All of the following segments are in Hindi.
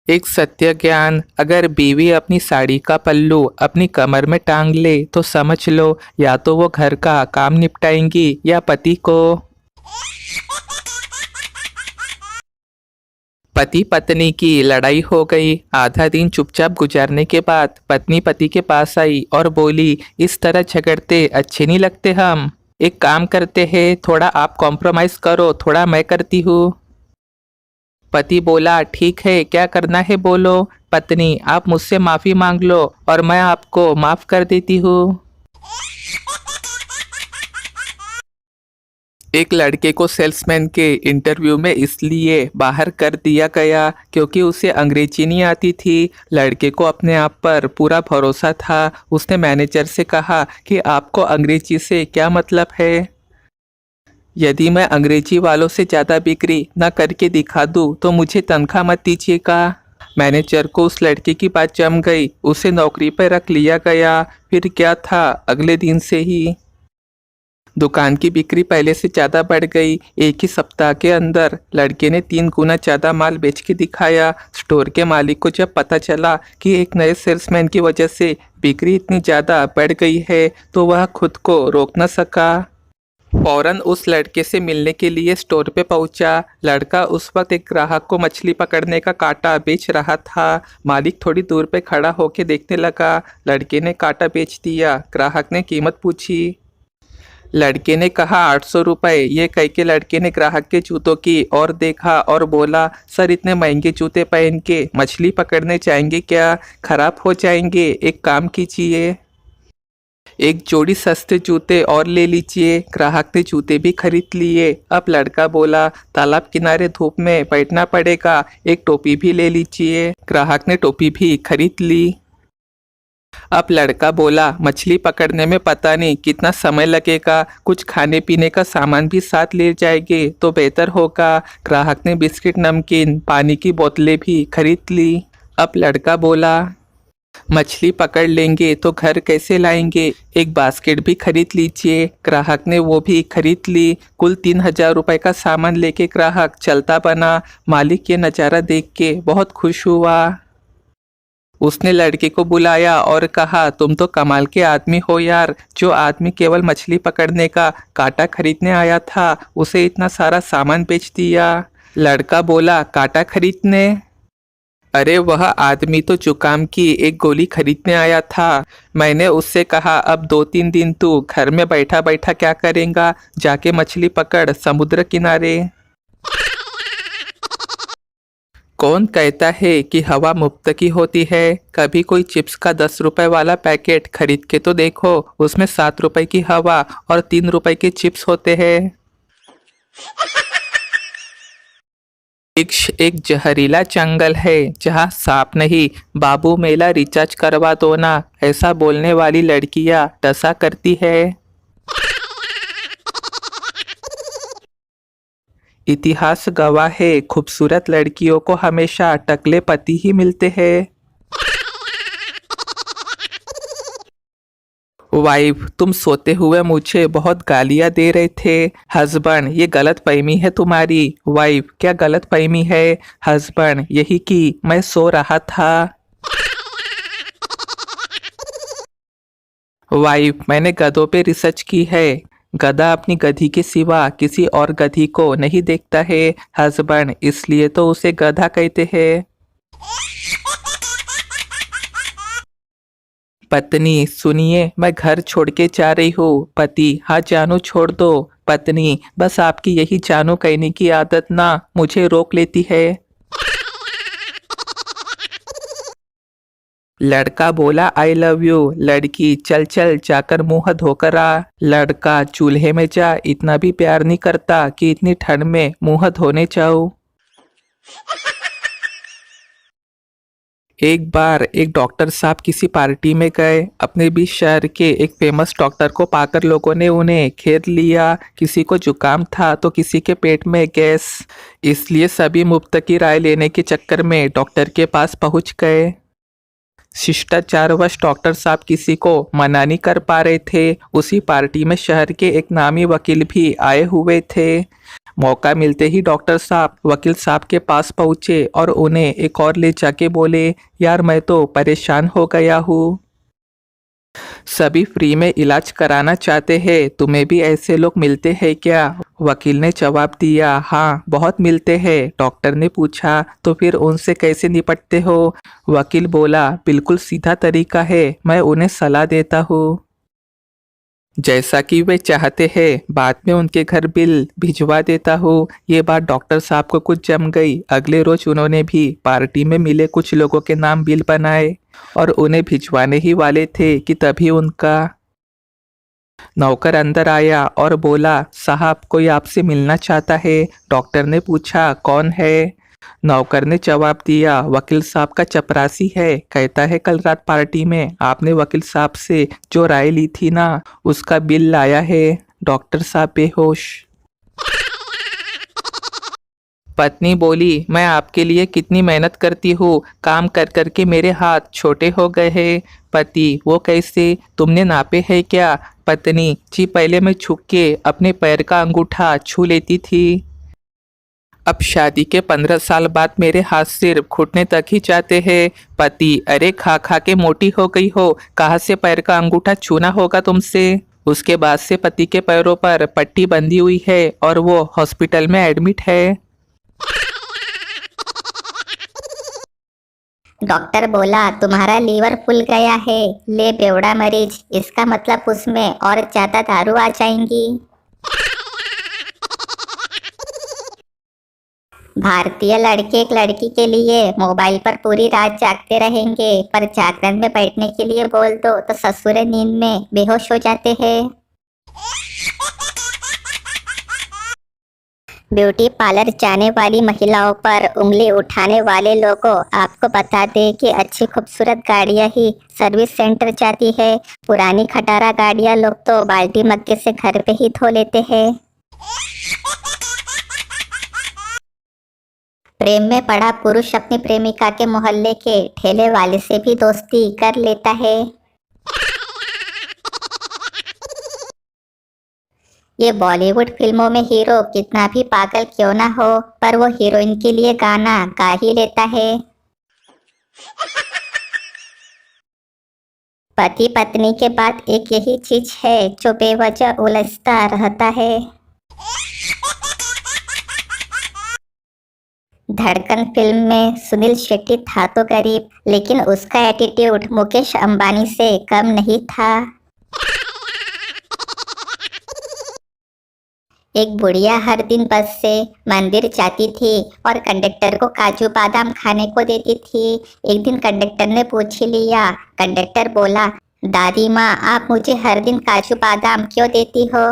एक सत्य ज्ञान, अगर बीवी अपनी साड़ी का पल्लू अपनी कमर में टांग ले तो समझ लो या तो वो घर का काम निपटाएंगी या पति को। पति पत्नी की लड़ाई हो गई। आधा दिन चुपचाप गुजारने के बाद पत्नी पति के पास आई और बोली, इस तरह झगड़ते अच्छे नहीं लगते हम। एक काम करते हैं, थोड़ा आप कॉम्प्रोमाइज करो, थोड़ा मैं करती हूँ। पति बोला, ठीक है, क्या करना है बोलो। पत्नी, आप मुझसे माफी मांग लो और मैं आपको माफ कर देती हूँ। एक लड़के को सेल्समैन के इंटरव्यू में इसलिए बाहर कर दिया गया क्योंकि उसे अंग्रेजी नहीं आती थी। लड़के को अपने आप पर पूरा भरोसा था। उसने मैनेजर से कहा कि आपको अंग्रेजी से क्या मतलब है। यदि मैं अंग्रेजी वालों से ज़्यादा बिक्री न करके दिखा दूँ तो मुझे तनख्वाह मत दीजिएगा। मैनेजर को उस लड़के की बात जम गई, उसे नौकरी पर रख लिया गया। फिर क्या था, अगले दिन से ही दुकान की बिक्री पहले से ज़्यादा बढ़ गई। एक ही सप्ताह के अंदर लड़के ने 3 गुना ज़्यादा माल बेच के दिखाया। स्टोर के मालिक को जब पता चला कि एक नए सेल्समैन की वजह से बिक्री इतनी ज़्यादा बढ़ गई है तो वह खुद को रोक न सका। फौरन उस लड़के से मिलने के लिए स्टोर पे पहुंचा। लड़का उस वक्त एक ग्राहक को मछली पकड़ने का कांटा बेच रहा था। मालिक थोड़ी दूर पे खड़ा होके देखने लगा। लड़के ने कांटा बेच दिया। ग्राहक ने कीमत पूछी। लड़के ने कहा 800 रुपये। ये कह के लड़के ने ग्राहक के जूतों की और देखा और बोला, सर इतने महंगे जूते पहन के मछली पकड़ने जाएंगे क्या? खराब हो जाएंगे। एक काम कीजिए, एक जोड़ी सस्ते जूते और ले लीजिए। ग्राहक ने जूते भी खरीद लिए। अब लड़का बोला, तालाब किनारे धूप में बैठना पड़ेगा, एक टोपी भी ले लीजिए। ग्राहक ने टोपी भी खरीद ली। अब लड़का बोला, मछली पकड़ने में पता नहीं कितना समय लगेगा, कुछ खाने पीने का सामान भी साथ ले जाएंगे तो बेहतर होगा। ग्राहक ने बिस्किट, नमकीन, पानी की बोतलें भी खरीद ली। अब लड़का बोला, मछली पकड़ लेंगे तो घर कैसे लाएंगे, एक बास्केट भी खरीद लीजिए। ग्राहक ने वो भी खरीद ली। कुल 3,000 रुपये का सामान लेके ग्राहक चलता बना। मालिक ये नज़ारा देख के बहुत खुश हुआ। उसने लड़के को बुलाया और कहा, तुम तो कमाल के आदमी हो यार। जो आदमी केवल मछली पकड़ने का कांटा खरीदने आया था उसे इतना सारा सामान बेच दिया। लड़का बोला, कांटा खरीदने? अरे वह आदमी तो जुकाम की एक गोली खरीदने आया था। मैंने उससे कहा, अब 2-3 दिन तू घर में बैठा बैठा क्या करेगा, जाके मछली पकड़ समुद्र किनारे। कौन कहता है कि हवा मुफ्त की होती है? कभी कोई चिप्स का 10 रुपए वाला पैकेट खरीद के तो देखो, उसमें 7 रुपए की हवा और 3 रुपए के चिप्स होते हैं। एक जहरीला जंगल है जहाँ सांप नहीं, बाबू मेला रिचार्ज करवा दो ना, ऐसा बोलने वाली लड़कियाँ डसा करती है। इतिहास गवाह है, खूबसूरत लड़कियों को हमेशा टकले पति ही मिलते हैं। वाइफ, तुम सोते हुए मुझे बहुत गालियां दे रहे थे। हस्बैंड, ये गलत फहमी है तुम्हारी। वाइफ, क्या गलत फहमी है? हस्बैंड, यही कि मैं सो रहा था। वाइफ, मैंने गधों पे रिसर्च की है। गधा अपनी गधी के सिवा किसी और गधी को नहीं देखता है। हस्बैंड, इसलिए तो उसे गधा कहते हैं। पत्नी, सुनिए, मैं घर छोड़ के जा रही हूँ। पति, हाँ जानू, छोड़ दो। पत्नी, बस आपकी यही जानू कहने की आदत ना मुझे रोक लेती है। लड़का बोला, आई लव यू। लड़की, चल चल जाकर मुंह धोकर आ। लड़का, चूल्हे में जा, इतना भी प्यार नहीं करता कि इतनी ठंड में मुंह धोने जाऊं। एक बार एक डॉक्टर साहब किसी पार्टी में गए। अपने बीच शहर के एक फेमस डॉक्टर को पाकर लोगों ने उन्हें घेर लिया। किसी को जुकाम था तो किसी के पेट में गैस। इसलिए सभी मुफ्त की राय लेने के चक्कर में डॉक्टर के पास पहुंच गए। शिष्टाचारवश डॉक्टर साहब किसी को मना नहीं कर पा रहे थे। उसी पार्टी में शहर के एक नामी वकील भी आए हुए थे। मौका मिलते ही डॉक्टर साहब वकील साहब के पास पहुंचे और उन्हें एक और ले जाके बोले, यार मैं तो परेशान हो गया हूँ। सभी फ्री में इलाज कराना चाहते हैं, तुम्हें भी ऐसे लोग मिलते हैं क्या? वकील ने जवाब दिया, हाँ बहुत मिलते हैं। डॉक्टर ने पूछा, तो फिर उनसे कैसे निपटते हो? वकील बोला, बिल्कुल सीधा तरीका है, मैं उन्हें सलाह देता हूँ जैसा कि वे चाहते हैं, बाद में उनके घर बिल भिजवा देता हूँ। ये बात डॉक्टर साहब को कुछ जम गई। अगले रोज उन्होंने भी पार्टी में मिले कुछ लोगों के नाम बिल बनाए और उन्हें भिजवाने ही वाले थे कि तभी उनका नौकर अंदर आया और बोला, साहब कोई आपसे मिलना चाहता है। डॉक्टर ने पूछा, कौन है? नौकर ने जवाब दिया, वकील साहब का चपरासी है, कहता है कल रात पार्टी में आपने वकील साहब से जो राय ली थी ना, उसका बिल लाया है। डॉक्टर साहब बेहोश। पत्नी बोली, मैं आपके लिए कितनी मेहनत करती हूँ, काम कर कर के मेरे हाथ छोटे हो गए हैं। पति, वो कैसे, तुमने नापे है क्या? पत्नी, जी पहले मैं छुप के अपने पैर का अंगूठा छू लेती थी, अब शादी के 15 साल बाद मेरे हाथ सिर्फ घुटने तक ही जाते हैं। पति, अरे खा खा के मोटी हो गई हो, कहाँ से पैर का अंगूठा छूना होगा तुमसे? उसके बाद से पति के पैरों पर पट्टी बंधी हुई है और वो हॉस्पिटल में एडमिट है। डॉक्टर बोला, तुम्हारा लीवर फूल गया है। ले बेवड़ा मरीज, इसका मतलब उसमें और ज्यादा दारू आ जाएंगी। भारतीय लड़के एक लड़की के लिए मोबाइल पर पूरी रात जागते रहेंगे, पर जागरण में बैठने के लिए बोल दो तो ससुरे नींद में बेहोश हो जाते हैं। ब्यूटी पार्लर जाने वाली महिलाओं पर उंगली उठाने वाले लोगों, आपको बता दें कि अच्छी खूबसूरत गाड़ियां ही सर्विस सेंटर जाती है। पुरानी खटारा गाड़ियां लोग तो बाल्टी मग्गे से घर पे ही धो लेते हैं। प्रेम में पड़ा पुरुष अपनी प्रेमिका के मोहल्ले के ठेले वाले से भी दोस्ती कर लेता है। ये बॉलीवुड फिल्मों में हीरो कितना भी पागल क्यों ना हो, पर वो हीरोइन के लिए गाना गा ही लेता है। पति पत्नी के बाद एक यही चीज है जो बेवजह उलझता रहता है। धड़कन फिल्म में सुनील शेट्टी था तो गरीब, लेकिन उसका एटीट्यूड मुकेश अंबानी से कम नहीं था। एक बुढ़िया हर दिन बस से मंदिर जाती थी और कंडक्टर को काजू बादाम खाने को देती थी। एक दिन कंडक्टर ने पूछ ही लिया। कंडक्टर बोला, दादी माँ आप मुझे हर दिन काजू बादाम क्यों देती हो?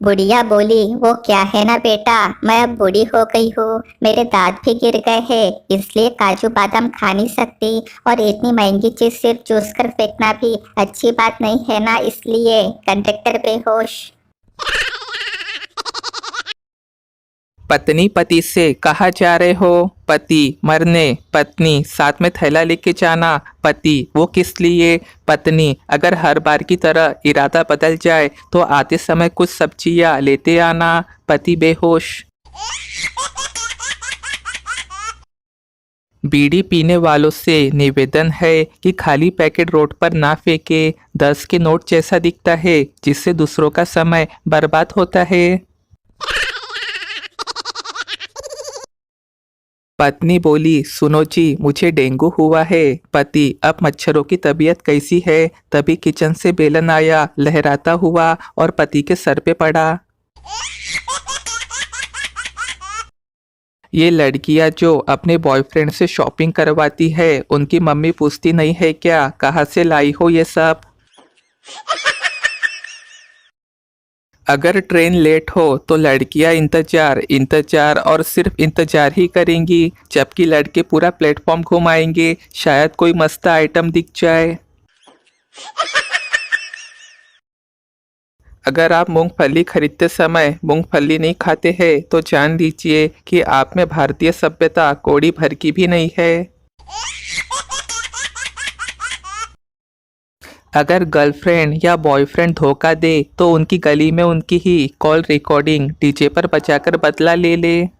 बुढ़िया बोली, वो क्या है ना बेटा, मैं अब बूढ़ी हो गई हूँ, मेरे दांत भी गिर गए हैं, इसलिए काजू बादाम खा नहीं सकती, और इतनी महंगी चीज सिर्फ चूस कर फेंकना भी अच्छी बात नहीं है ना, इसलिए। कंडक्टर बेहोश। पत्नी पति से, कहाँ जा रहे हो? पति, मरने। पत्नी, साथ में थैला लेके जाना। पति, वो किस लिए? पत्नी, अगर हर बार की तरह इरादा बदल जाए तो आते समय कुछ सब्जियां लेते आना। पति बेहोश। बीड़ी पीने वालों से निवेदन है कि खाली पैकेट रोड पर ना फेंके, 10 के नोट जैसा दिखता है जिससे दूसरों का समय बर्बाद होता है। पत्नी बोली, सुनो जी मुझे डेंगू हुआ है। पति, अब मच्छरों की तबीयत कैसी है? तभी किचन से बेलन आया, लहराता हुआ और पति के सर पे पड़ा। ये लड़कियां जो अपने बॉयफ्रेंड से शॉपिंग करवाती है, उनकी मम्मी पूछती नहीं है क्या, कहाँ से लाई हो ये सब? अगर ट्रेन लेट हो तो लड़कियां इंतजार इंतजार और सिर्फ इंतजार ही करेंगी, जबकि लड़के पूरा प्लेटफॉर्म घुमाएंगे, शायद कोई मस्त आइटम दिख जाए। अगर आप मूंगफली खरीदते समय मूंगफली नहीं खाते हैं तो जान लीजिए कि आप में भारतीय सभ्यता कौड़ी भर की भी नहीं है। अगर गर्लफ्रेंड या बॉयफ्रेंड धोखा दे तो उनकी गली में उनकी ही कॉल रिकॉर्डिंग डीजे पर बजाकर बदला ले ले।